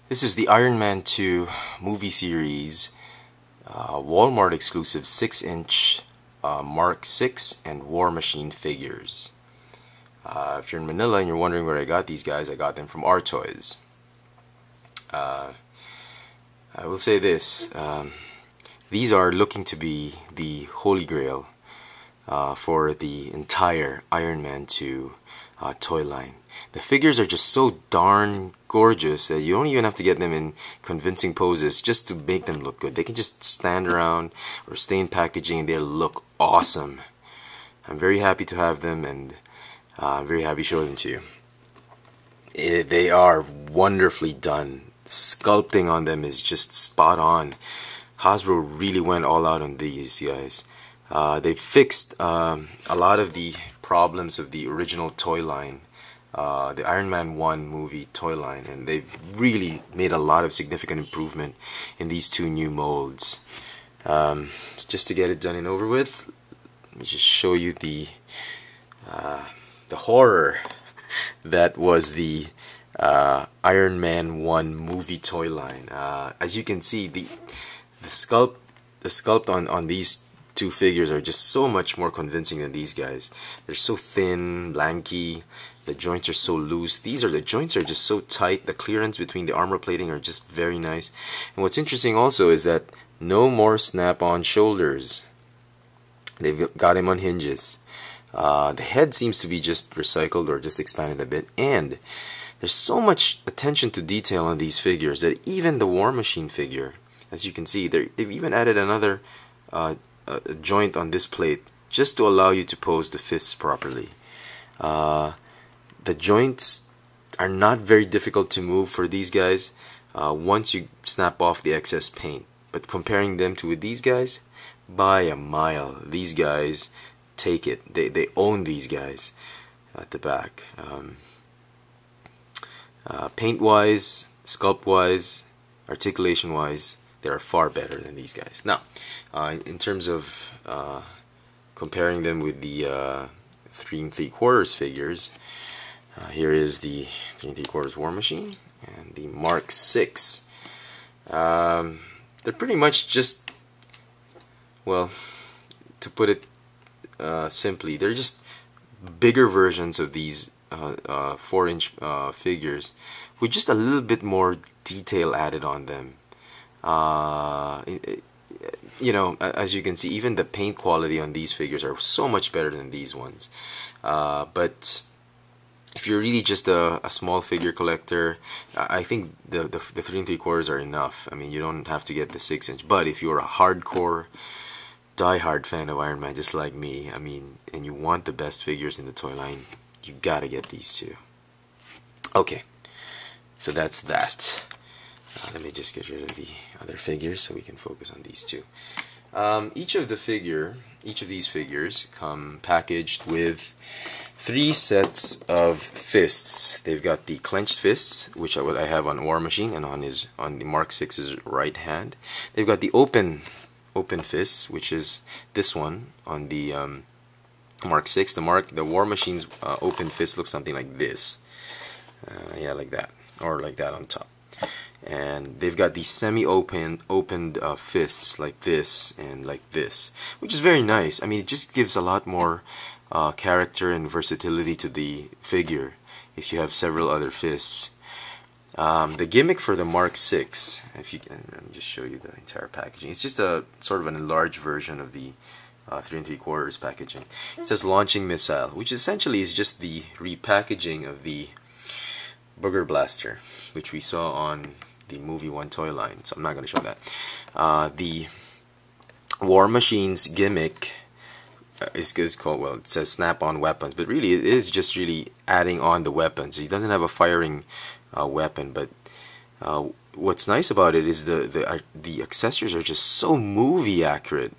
This is the Iron Man 2 movie series, Walmart exclusive 6-inch Mark 6 and War Machine figures. If you're in Manila and you're wondering where I got these guys, I got them from R Toys. I will say this, these are looking to be the holy grail for the entire Iron Man 2 toy line. The figures are just so darn gorgeous that you don't even have to get them in convincing poses just to make them look good. They can just stand around or stay in packaging and they look awesome. I'm very happy to have them, and I'm very happy to show them to you. They are wonderfully done. Sculpting on them is just spot on. Hasbro really went all out on these guys. They fixed a lot of the problems of the original toy line, the Iron Man 1 movie toy line, and they've really made a lot of significant improvement in these two new molds. Just to get it done and over with, let me just show you the horror that was the Iron Man 1 movie toy line. As you can see, the sculpt on these two figures are just so much more convincing than these guys. They're so thin, lanky. The joints are so loose. The joints are just so tight. The clearance between the armor plating are just very nice. And what's interesting also is that no more snap-on shoulders. They've got him on hinges. The head seems to be just recycled or just expanded a bit, and there's so much attention to detail on these figures that even the War Machine figure, as you can see, they've even added another joint on this plate just to allow you to pose the fists properly. The joints are not very difficult to move for these guys once you snap off the excess paint, but comparing them to these guys, by a mile. These guys take it. They own these guys at the back. Paint wise, sculpt wise, articulation wise, they are far better than these guys. Now, in terms of comparing them with the 3 3/4 figures, here is the 3 3/4 War Machine and the Mark 6. They're pretty much just, well, to put it simply, they're just bigger versions of these 4-inch figures with just a little bit more detail added on them. You know, as you can see, even the paint quality on these figures are so much better than these ones. But if you're really just a small figure collector, I think the 3 3/4 are enough. I mean, you don't have to get the 6-inch. But if you're a hardcore, die-hard fan of Iron Man, just like me, I mean, and you want the best figures in the toy line, you gotta get these two. Okay, so that's that. Let me just get rid of the other figures so we can focus on these two. Each of these figures come packaged with 3 sets of fists. They've got the clenched fists, which I have on War Machine and on the Mark 6's right hand. They've got the open fists, which is this one on the Mark 6. The War Machine's open fist looks something like this. Yeah, like that, or like that on top. And they've got these opened fists like this and like this, which is very nice. I mean, it just gives a lot more character and versatility to the figure if you have several other fists. The gimmick for the Mark 6, if you can, let me just show you the entire packaging. It's just a sort of an enlarged version of the 3 3/4 packaging. It says launching missile, which essentially is just the repackaging of the Booger Blaster, which we saw on the movie 1 toy line, so I'm not going to show that. The War Machine's gimmick is called, well, it says snap-on weapons, but really it is just really adding on the weapons. He doesn't have a firing weapon, but what's nice about it is the accessories are just so movie accurate.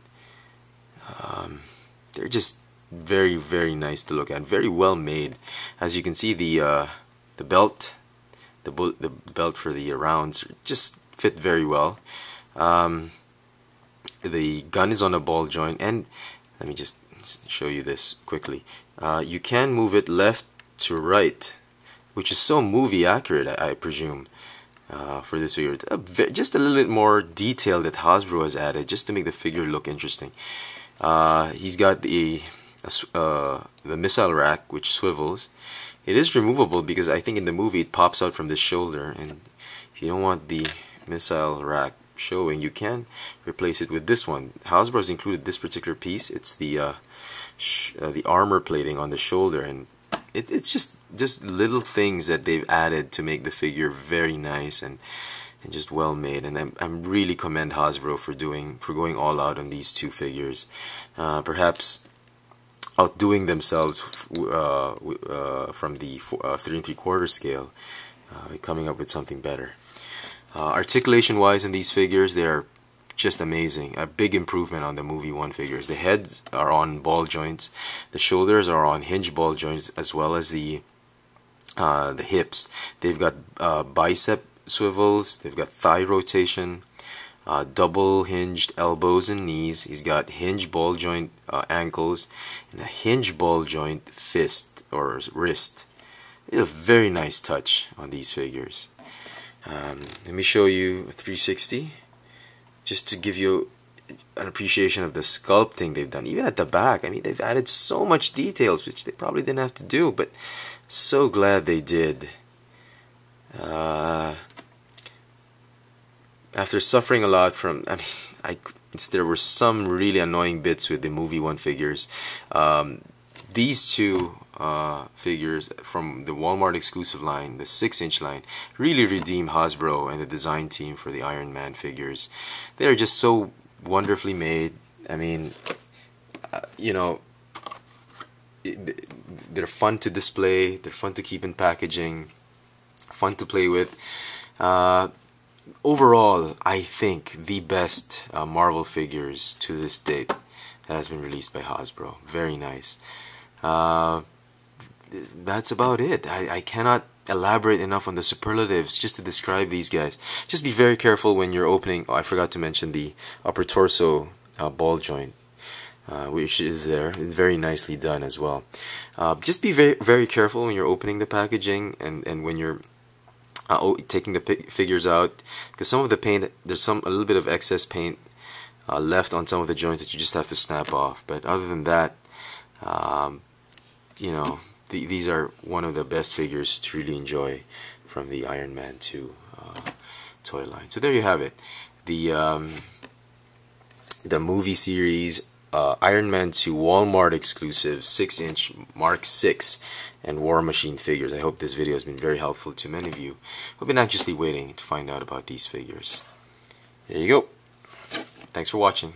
They're just very, very nice to look at, very well made. As you can see, the belt, the belt for the rounds just fit very well. The gun is on a ball joint, and let me just show you this quickly. You can move it left to right, which is so movie accurate, I presume. for this figure. Just a little bit more detail that Hasbro has added just to make the figure look interesting. He's got the missile rack, which swivels. It is removable because I think in the movie it pops out from the shoulder, and if you don't want the missile rack showing, you can replace it with this one. Hasbro's included this particular piece. It's the armor plating on the shoulder, and it's just little things that they've added to make the figure very nice and just well made. And I'm really commend Hasbro for going all out on these two figures, perhaps outdoing themselves from the 3 3/4 scale, coming up with something better. Articulation wise in these figures, they're just amazing. A big improvement on the movie 1 figures. The heads are on ball joints, the shoulders are on hinge ball joints, as well as the hips. They've got bicep swivels, they've got thigh rotation, double hinged elbows and knees. He's got hinge ball joint ankles and a hinge ball joint fist or wrist. It's a very nice touch on these figures. Let me show you a 360 just to give you an appreciation of the sculpting they've done. Even at the back, I mean, they've added so much details which they probably didn't have to do, but so glad they did. After suffering a lot from, there were some really annoying bits with the movie 1 figures. These two figures from the Walmart exclusive line, the 6-inch line, really redeem Hasbro and the design team for the Iron Man figures. They are just so wonderfully made. I mean, you know, they're fun to display, they're fun to keep in packaging, fun to play with. Overall, I think the best Marvel figures to this date that has been released by Hasbro. Very nice. That's about it. I cannot elaborate enough on the superlatives just to describe these guys. Just be very careful when you're opening. Oh, I forgot to mention the upper torso ball joint, which is there. It's very nicely done as well. Just be very careful when you're opening the packaging and when you're taking the figures out, because some of the paint, there's a little bit of excess paint left on some of the joints that you just have to snap off. But other than that, you know, these are one of the best figures to really enjoy from the Iron Man 2 toy line. So there you have it, the movie series Iron Man 2 Walmart exclusive 6-inch Mark 6 and War Machine figures. I hope this video has been very helpful to many of you who have been anxiously waiting to find out about these figures. There you go. Thanks for watching.